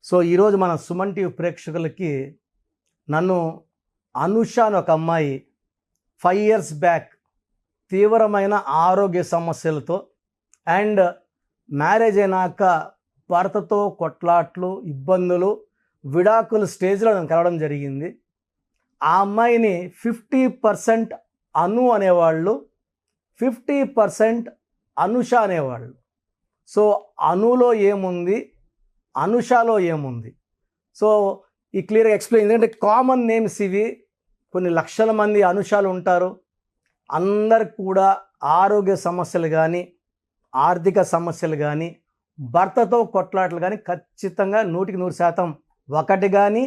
So ఈరోజు మన Suman TV ప్రేక్షకులకి నన్ను అనుష అని ఒక అమ్మాయి 5 years బ్యాక్ తీవ్రమైన ఆరోగ్య సమస్యలతో అండ్ మ్యారేజ్ అయినాక భర్తతో కొట్లాట్లు ఇబ్బందులు విడాకుల స్టేజ్లో నన్ను కలవడం జరిగింది. ఆ అమ్మాయిని 50% అను అనేవాళ్ళు, 50% అనుష అనేవాళ్ళు. సో అనులో ఏముంది, అనుషాలో ఏముంది, సో ఈ క్లియర్గా ఎక్స్ప్లెయిన్. ఎందుకంటే కామన్ నేమ్స్ ఇవి, కొన్ని లక్షల మంది అనుషాలు ఉంటారు. అందరికి కూడా ఆరోగ్య సమస్యలు కానీ, ఆర్థిక సమస్యలు కానీ, భర్తతో కొట్లాటలు కానీ ఖచ్చితంగా 100% ఒకటి కానీ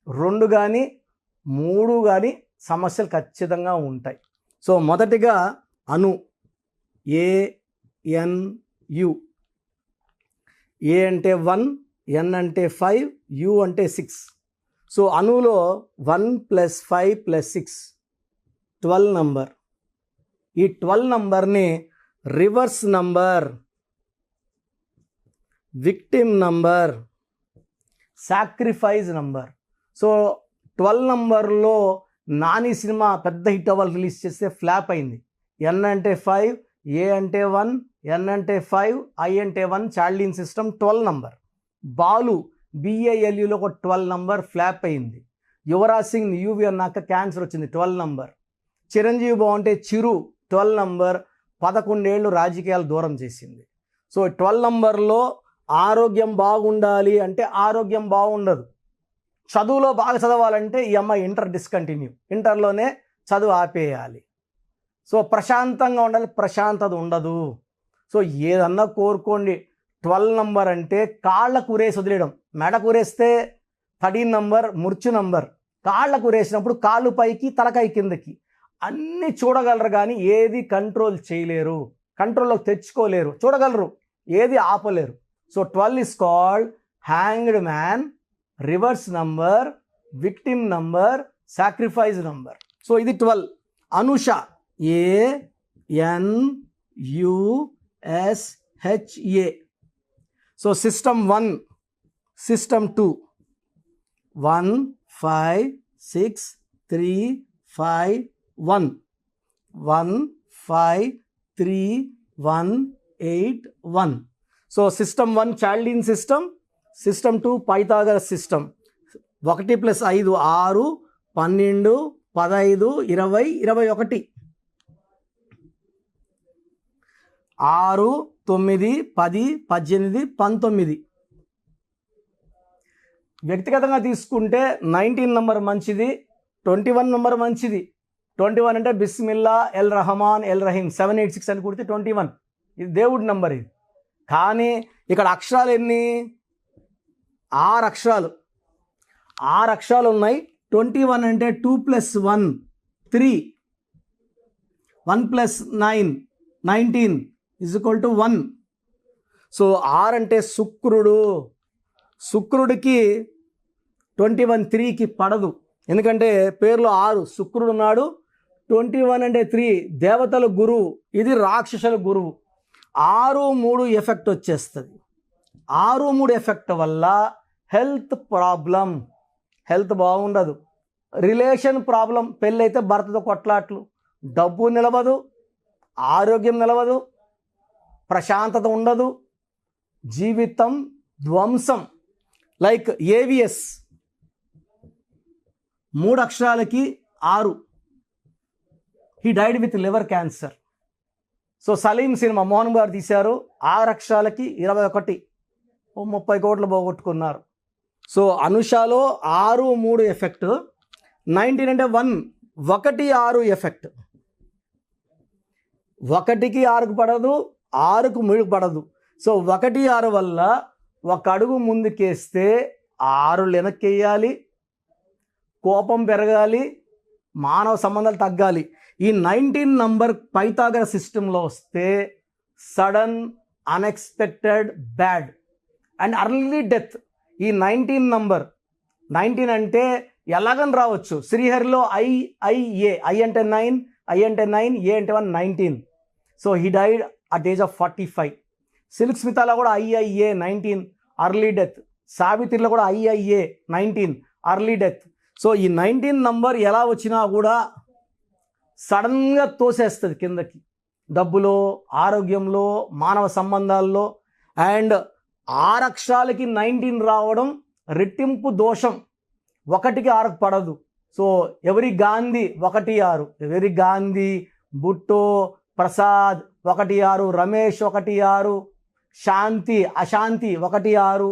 2 కానీ 3 కానీ సమస్యలు ఖచ్చితంగా ఉంటాయి. సో మొదటిగా అను, ANU. ఏ అంటే 1, N అంటే 5, U అంటే 6. సో అనులో 1 + 5 + 6 12 నంబర్. ఈ 12 నంబర్ని reverse number, victim number, sacrifice number. So 12 నంబర్లో నాని సినిమా పెద్ద హిట్ అవ్వాలి రిలీజ్ చేస్తే ఫ్లాప్ అయింది. N అంటే 5, A అంటే 1, N అంటే 5, I అంటే 1, చార్లిన్ సిస్టమ్ 12 నంబర్. బాలు BALUలో ఒక 12 నంబర్ ఫ్లాప్ అయింది. యువరాజ్ సింగ్ UV అన్నాక క్యాన్సర్ వచ్చింది 12 నంబర్. చిరంజీవి బాగుంటే చిరు 12 నంబర్ 11 ఏళ్ళు రాజకీయాలు దూరం చేసింది. సో 12 నంబర్లో ఆరోగ్యం బాగుండాలి అంటే ఆరోగ్యం బాగుండదు. చదువులో బాగా చదవాలంటే ఈ అమ్మాయి ఇంటర్ డిస్కంటిన్యూ, ఇంటర్లోనే చదువు ఆపేయాలి. సో ప్రశాంతంగా ఉండాలి, ప్రశాంతత ఉండదు. సో ఏదన్నా కోరుకోండి. 12 నంబర్ అంటే కాళ్ళకు ఉరేసి వదిలేయడం. మెడకు ఉరేస్తే 13 నంబర్ మృత్యు నంబర్. కాళ్ళకు ఉరేసినప్పుడు కాళ్ళు పైకి తలకాయ కిందకి అన్నీ చూడగలరు కానీ ఏది కంట్రోల్ చేయలేరు, కంట్రోల్లోకి తెచ్చుకోలేరు. చూడగలరు, ఏది ఆపలేరు. So 12 is called hanged man, reverse number, victim number, sacrifice number. So ఇది 12. Anusha ANUSHA. So system 1, system 2, 1 5 6 3 5 1, 1 5 3 1 8 1. So system 1 చార్లిన్ system, system 2 Pythagoras system. 1 + 5 6, 12 15 20 21. 6 9 10 18 19. వ్యక్తిగతంగా తీసుకుంటే 19 నంబర్ మంచిది, 21 నంబర్ మంచిది. 21 అంటే బిస్మిల్లా, ఎల్ రహమాన్, ఎల్ రహీం 786 అని కొడితే 21. ఇది దేవుడి నంబర్ ఇది. కానీ ఇక్కడ అక్షరాలు ఎన్ని? 6 అక్షరాలు. 6 అక్షరాలు ఉన్నాయి. 21 అంటే 2 + 1 3, 1 + 9 19 = 1. సో 6 అంటే శుక్రుడు. శుక్రుడికి 21 3కి పడదు, ఎందుకంటే పేరులో 6 శుక్రుడు ఉన్నాడు. 21 అంటే 3 దేవతల గురువు, ఇది రాక్షసుల గురువు. 6 3 ఎఫెక్ట్ వచ్చేస్తుంది. 6 3 ఎఫెక్ట్ వల్ల హెల్త్ ప్రాబ్లం, హెల్త్ బాగుండదు. రిలేషన్ ప్రాబ్లం, పెళ్ళైతే భర్తతో కొట్లాట్లు, డబ్బు నిలవదు, ఆరోగ్యం నిలవదు, ప్రశాంతత ఉండదు, జీవితం ధ్వంసం. లైక్ AVS 3 అక్షరాలకి 6. He died with liver cancer. So Salim cinema Mohan garu తీశారు, 6 అక్షరాలకి 21, 30 కోట్లు పోగొట్టుకున్నారు. So అనుషాలో 6 3 effect. 19 అంటే 1 1 6 ఎఫెక్ట్. 1కి 6కు పడదు, 6కు 3కు పడదు. సో 1 6 వల్ల 1 అడుగు ముందుకేస్తే 6 వెనక్కి వేయాలి, కోపం పెరగాలి, మానవ సంబంధాలు తగ్గాలి. ఈ 19 నంబర్ పైథాగరస్ సిస్టంలో వస్తే sudden, unexpected, bad and early death. ఈ 19 నంబర్, 19 అంటే ఎలాగని రావచ్చు. శ్రీహరిలో IA, I అంటే 9, I అంటే 9, A అంటే 1, 19. So he died at age of 45. Silk స్మితాలో కూడా IA 19 ఎర్లీ డెత్. సావిత్రిలో కూడా IIA 19 అర్లీ డెత్. సో ఈ 19 నంబర్ ఎలా వచ్చినా కూడా సడన్గా తోసేస్తుంది కిందకి, డబ్బులో, ఆరోగ్యంలో, మానవ సంబంధాల్లో. అండ్ 6 అక్షరాలకి 19 రావడం రెట్టింపు దోషం, 1కి 6కు పడదు. సో ఎవరి గాంధీ 1-6, ఎవరి గాంధీ, బుట్టో, ప్రసాద్ 1-6, రమేష్ 1-6, శాంతి అశాంతి 1-6,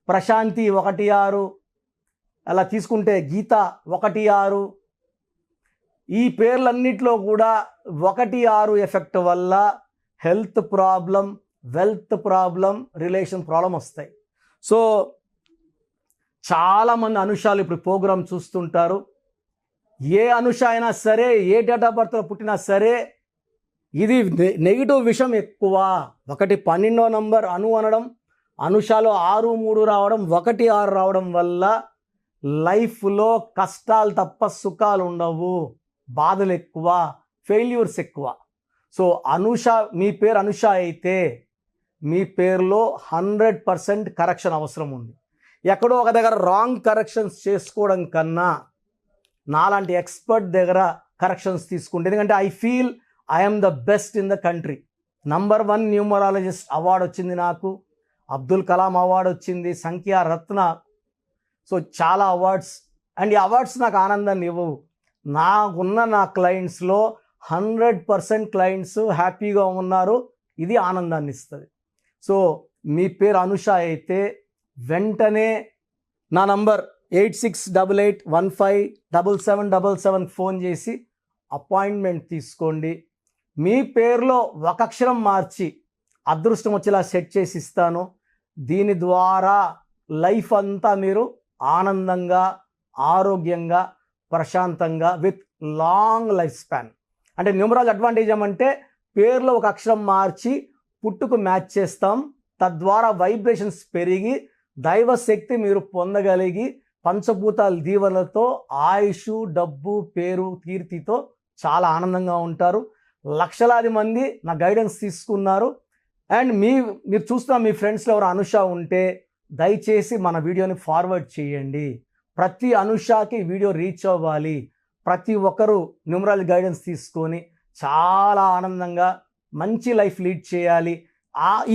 ప్రశాంతి 1-6, అలా తీసుకుంటే గీత 1-6. ఈ పేర్లన్నిట్లో కూడా 1-6 ఎఫెక్ట్ వల్ల health problem, wealth problem, relation problem వస్తాయి. సో చాలామంది అనుషాలు ఇప్పుడు ప్రోగ్రామ్ చూస్తుంటారు. ఏ అనుష అయినా సరే, ఏ డేట్ ఆఫ్ బర్త్లో పుట్టినా సరే, ఇది నెగిటివ్ విషయం ఎక్కువ. 12వ నంబర్ అను అనడం, అనుషాలో 6-3 రావడం, 1-6 రావడం వల్ల లైఫ్లో కష్టాలు తప్ప సుఖాలు ఉండవు, బాధలు ఎక్కువ, ఫెయిల్యూర్స్ ఎక్కువ. సో అనుష, మీ పేరు అనుష అయితే మీ పేరులో 100% కరెక్షన్ అవసరం ఉంది. ఎక్కడో ఒక దగ్గర రాంగ్ కరెక్షన్స్ చేసుకోవడం కన్నా నాలాంటి ఎక్స్పర్ట్ దగ్గర కరెక్షన్స్ తీసుకుంటే, ఎందుకంటే I feel I'm the best in the country. Number 1 numerologist award వచ్చింది నాకు, అబ్దుల్ కలాం అవార్డు వచ్చింది, సంఖ్యా రత్న. సో చాలా అవార్డ్స్. అండ్ ఈ అవార్డ్స్ నాకు ఆనందాన్ని ఇవ్వవు. నా క్లయింట్స్లో 100% క్లయింట్స్ హ్యాపీగా ఉన్నారు, ఇది ఆనందాన్ని ఇస్తుంది. సో మీ పేరు అనుష అయితే వెంటనే నా నంబర్ 8688157777 ఫోన్ చేసి అపాయింట్మెంట్ తీసుకోండి. మీ పేరులో 1 అక్షరం మార్చి అదృష్టం వచ్చేలా సెట్ చేసి ఇస్తాను. దీని ద్వారా లైఫ్ అంతా మీరు ఆనందంగా, ఆరోగ్యంగా, ప్రశాంతంగా, విత్ లాంగ్ లైఫ్ స్పాన్. అంటే న్యూమరాలజీ అడ్వాంటేజ్ ఏమంటే పేరులో 1 అక్షరం మార్చి పుట్టుకు మ్యాచ్ చేస్తాం. తద్వారా వైబ్రేషన్స్ పెరిగి దైవశక్తి మీరు పొందగలిగి పంచభూతాల దీవెనలతో ఆయుష్, డబ్బు, పేరు, కీర్తితో చాలా ఆనందంగా ఉంటారు. లక్షలాది మంది నా గైడెన్స్ తీసుకున్నారు. అండ్ మీరు చూస్తున్న మీ ఫ్రెండ్స్లో ఎవరు అనుష ఉంటే దయచేసి మన వీడియోని ఫార్వర్డ్ చేయండి. ప్రతి అనుషాకి వీడియో రీచ్ అవ్వాలి. ప్రతి ఒక్కరూ న్యూమరాలజీ గైడెన్స్ తీసుకొని చాలా ఆనందంగా మంచి లైఫ్ లీడ్ చేయాలి.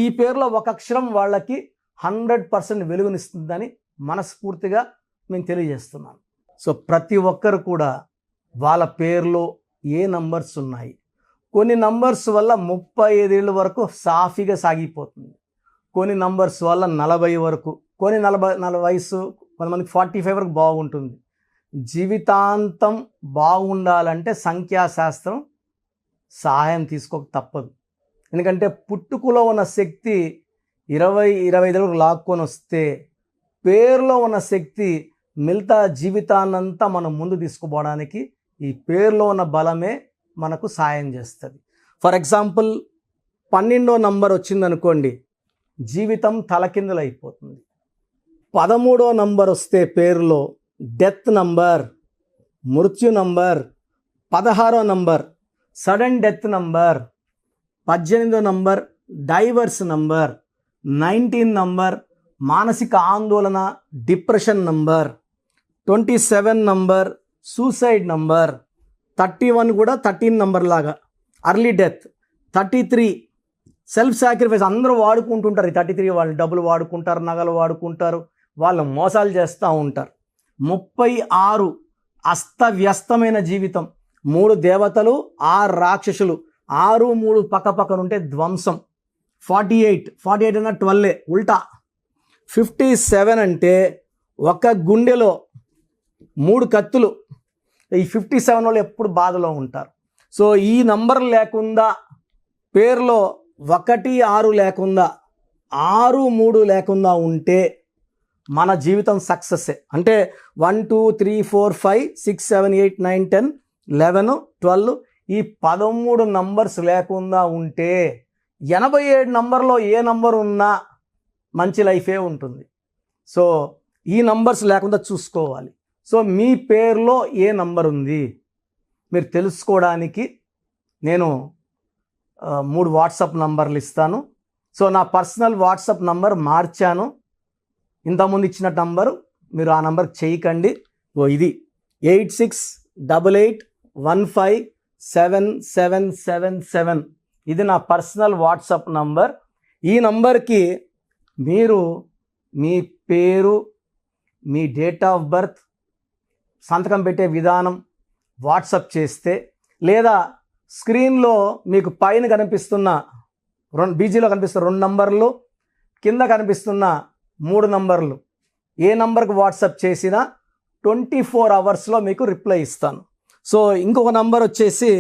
ఈ పేరులో 1 అక్షరం వాళ్ళకి 100% వెలుగునిస్తుందని మనస్ఫూర్తిగా నేను తెలియజేస్తున్నాను. సో ప్రతి ఒక్కరు కూడా వాళ్ళ పేరులో ఏ నంబర్స్ ఉన్నాయి, కొన్ని నంబర్స్ వల్ల 35 ఏళ్ళ వరకు సాఫీగా సాగిపోతుంది, కొన్ని నంబర్స్ వల్ల 40 వరకు, కొన్ని 40 వయసు, కొంతమందికి 45 వరకు బాగుంటుంది. జీవితాంతం బాగుండాలంటే సంఖ్యాశాస్త్రం సహాయం తీసుకోక తప్పదు. ఎందుకంటే పుట్టుకలో ఉన్న శక్తి 20-25 వరకు లాక్కొని వస్తే పేరులో ఉన్న శక్తి మిగతా జీవితాన్నంతా మనం ముందు తీసుకుపోవడానికి ఈ పేరులో ఉన్న బలమే మనకు సాయం చేస్తుంది. ఫర్ ఎగ్జాంపుల్ 12వ నంబర్ వచ్చిందనుకోండి, జీవితం తలకిందులు అయిపోతుంది. 13వ నంబర్ వస్తే పేరులో డెత్ నంబర్, మృత్యు నంబర్. 16వ నంబర్ సడన్ డెత్ నంబర్. 18వ నంబర్ డైవర్స్ నంబర్. 19 నంబర్ మానసిక ఆందోళన, depression number. 27 number suicide number. 31 కూడా 13 నంబర్ లాగా అర్లీ డెత్. 33 self sacrifice. అందరూ వాడుకుంటుంటారు. ఈ 33 వాళ్ళు డబ్బులు వాడుకుంటారు, నగలు వాడుకుంటారు, వాళ్ళు మోసాలు చేస్తూ ఉంటారు. 36 అస్తవ్యస్తమైన జీవితం. 3 దేవతలు, 6 రాక్షసులు, 6, 3 పక్కపక్కనుంటే ధ్వంసం. 48 అన్న 12 ఉల్టా. 57 అంటే ఒక గుండెలో 3 కత్తులు. ఈ 57 వాళ్ళు ఎప్పుడు బాధలో ఉంటారు. సో ఈ నంబర్ లేకుండా, పేరులో 1, 6 లేకుండా, 6, 3 లేకుండా ఉంటే మన జీవితం సక్సెస్సే. అంటే 1, 2, 3, 4, 5, 6, 7, 8, 9, 10, 11, 12 ఈ 13 నంబర్స్ లేకుండా ఉంటే 87 నంబర్లో ఏ నంబర్ ఉన్నా మంచి లైఫే ఉంటుంది. సో ఈ నంబర్స్ లేకుండా చూసుకోవాలి. సో మీ పేరులో ఏ నంబర్ ఉంది మీరు తెలుసుకోవడానికి నేను 3 వాట్సాప్ నంబర్లు ఇస్తాను. సో నా పర్సనల్ వాట్సాప్ నంబర్ మార్చాను. ఇంతకుముందు ఇచ్చిన నంబరు మీరు ఆ నంబర్కి చేయకండి. ఇది 8688157777. ఇది నా పర్సనల్ వాట్సాప్ నంబర్. ఈ నంబర్కి మీరు మీ పేరు, మీ డేట్ ఆఫ్ బర్త్, సంతకం పెట్టే విధానం వాట్సాప్ చేస్తే, లేదా స్క్రీన్లో మీకు పైన కనిపిస్తున్న బీజీలో కనిపిస్తున్న 2 నంబర్లు, కింద కనిపిస్తున్న 3 నంబర్లు, ఏ నంబర్కి వాట్సాప్ చేసినా 24 అవర్స్లో మీకు రిప్లై ఇస్తాను. సో ఇంకొక నంబర్ వచ్చేసి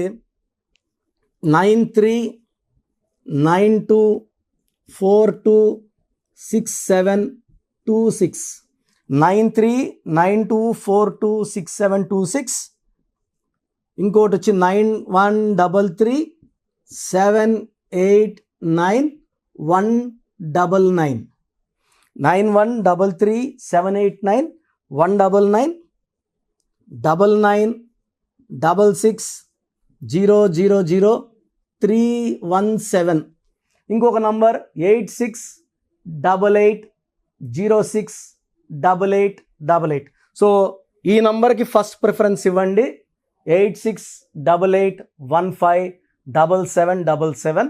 9392426726 9392426726. ఇంకోటి వచ్చి 9133789199 9133789199 9966000317. ఇంకొక నంబర్ 8688068888. సో ఈ నంబర్కి ఫస్ట్ ప్రిఫరెన్స్ ఇవ్వండి, 8688157777.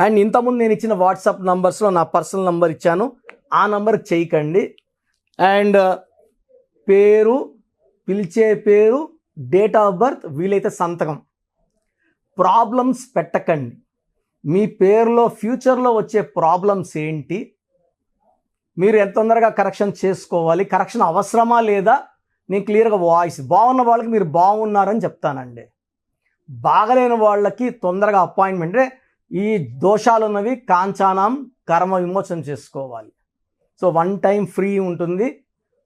అండ్ ఇంతకుముందు నేను ఇచ్చిన వాట్సాప్ నంబర్స్లో నా పర్సనల్ నంబర్ ఇచ్చాను, ఆ నంబర్కి చేయకండి. అండ్ పేరు, పిలిచే పేరు, డేట్ ఆఫ్ బర్త్, వీలైతే సంతకం. ప్రాబ్లమ్స్ పెట్టకండి. మీ పేరులో ఫ్యూచర్లో వచ్చే ప్రాబ్లమ్స్ ఏంటి, మీరు ఎంత తొందరగా కరెక్షన్ చేసుకోవాలి, కరెక్షన్ అవసరమా లేదా, నేను క్లియర్గా వాయిస్ బాగున్న వాళ్ళకి మీరు బాగున్నారని చెప్తానండి. బాగలేని వాళ్ళకి తొందరగా అపాయింట్మెంట్, ఈ దోషాలు ఉన్నవి కాంచానం కర్మ విమోచన చేసుకోవాలి. సో 1 టైం ఫ్రీ ఉంటుంది.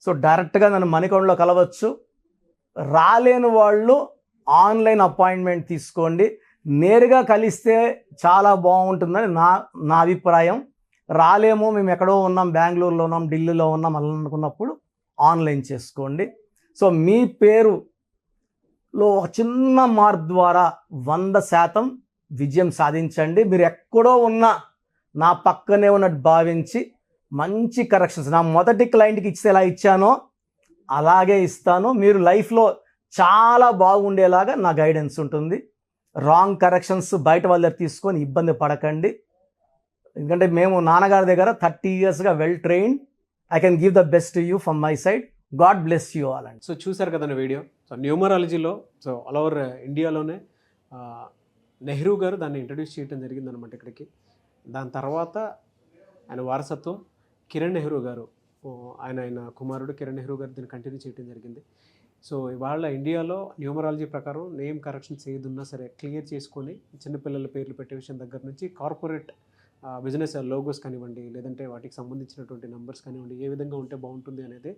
సో డైరెక్ట్గా నన్ను మణికొండలో కలవచ్చు. రాలేని వాళ్ళు ఆన్లైన్ అపాయింట్మెంట్ తీసుకోండి. నేరుగా కలిస్తే చాలా బాగుంటుందని నా అభిప్రాయం. రాలేమో, మేము ఎక్కడో ఉన్నాం, బెంగళూరులో ఉన్నాం, ఢిల్లీలో ఉన్నాం అలా అనుకున్నప్పుడు ఆన్లైన్ చేసుకోండి. సో మీ పేరులో ఒక చిన్న మార్పు ద్వారా 100% విజయం సాధించండి. మీరు ఎక్కడో ఉన్నా నా పక్కనే ఉన్నట్టు భావించి మంచి కరెక్షన్స్ నా మొదటి క్లయింట్కి ఇస్తే ఎలా ఇచ్చానో అలాగే ఇస్తాను. మీరు లైఫ్లో చాలా బాగుండేలాగా నా గైడెన్స్ ఉంటుంది. రాంగ్ కరెక్షన్స్ బయట వాళ్ళ దగ్గర తీసుకొని ఇబ్బంది పడకండి. ఎందుకంటే మేము నాన్నగారి దగ్గర 30 yearsగా well trained. I can give the best you from my side. God bless you all. And so చూసారు కదండి వీడియో. సో న్యూమరాలజీలో సో ఆల్ ఓవర్ ఇండియాలోనే నెహ్రూ గారు దాన్ని ఇంట్రడ్యూస్ చేయడం జరిగిందనమాట ఇక్కడికి. దాని తర్వాత ఆయన వారసత్వం కిరణ్ నెహ్రూ గారు, ఆయన కుమారుడు కిరణ్ నెహ్రూ గారు దీన్ని కంటిన్యూ చేయడం జరిగింది. సో ఇవాళ ఇండియాలో న్యూమరాలజీ ప్రకారం నేమ్ కరెక్షన్స్ ఏదున్నా సరే క్లియర్ చేసుకొని చిన్నపిల్లల పేర్లు పెట్టే విషయం దగ్గర నుంచి కార్పొరేట్ బిజినెస్ లోగోస్ కానివ్వండి, లేదంటే వాటికి సంబంధించినటువంటి నెంబర్స్ కానివ్వండి, ఏ విధంగా ఉంటే బాగుంటుంది అనేది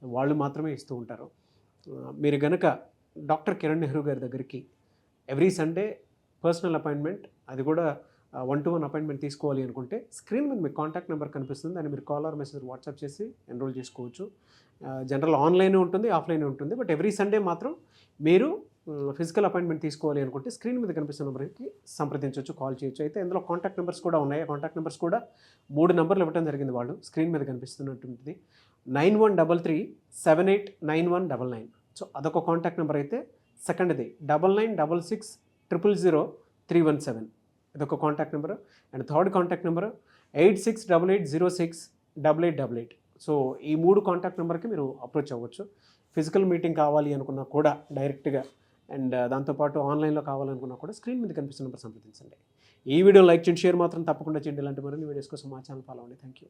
వాళ్ళు మాత్రమే ఇస్తూ ఉంటారు. మీరు కనుక డాక్టర్ కిరణ్ నెహ్రూ గారి దగ్గరికి ఎవ్రీ సండే పర్సనల్ అపాయింట్మెంట్, అది కూడా 1-to-1 అపాయింట్మెంట్ తీసుకోవాలి అనుకుంటే స్క్రీన్ మీద మీకు కాంటాక్ట్ నెంబర్ కనిపిస్తుంది, దాన్ని మీరు కాల్ ఆర్ మెసేజ్ వాట్సాప్ చేసి ఎన్రోల్ చేసుకోవచ్చు. జనరల్ ఆన్లైన్ ఉంటుంది, ఆఫ్లైన్ ఉంటుంది. బట్ ఎవ్రీ సండే మాత్రం మీరు ఫిజికల్ అపాయింట్మెంట్ తీసుకోవాలి అనుకుంటే స్క్రీన్ మీద కనిపిస్తున్న నెంబర్కి సంప్రదించవచ్చు, కాల్ చేయొచ్చు. అయితే ఇందులో కాంటాక్ట్ నెంబర్స్ కూడా ఉన్నాయి. కాంటాక్ట్ నెంబర్స్ కూడా 3 నెంబర్లు ఇవ్వడం జరిగింది వాళ్ళు. స్క్రీన్ మీద కనిపిస్తున్నటువంటిది 9133789199. సో అదొక కాంటాక్ట్ నెంబర్ అయితే. సెకండ్ది 9966000317, ఇదొక contact number. And third contact number 8688068888. So ఈ 3 కాంటాక్ట్ నెంబర్కి మీరు అప్రోచ్ అవ్వచ్చు. ఫిజికల్ మీటింగ్ కావాలి అనుకున్నా కూడా డైరెక్ట్గా, అండ్ దాంతోపాటు ఆన్లైన్లో కావాలనుకున్నా కూడా స్క్రీన్ మీద కనిపిస్తున్న నెంబర్ సంప్రదించండి. ఈ వీడియో లైక్ చేయండి, షేర్ మాత్రం తప్పకుండా చేయండి. ఇలాంటి మరిన్ని వీడియోస్ కోసం మా ఛానల్ ఫాలో అవ్వండి. Thank you.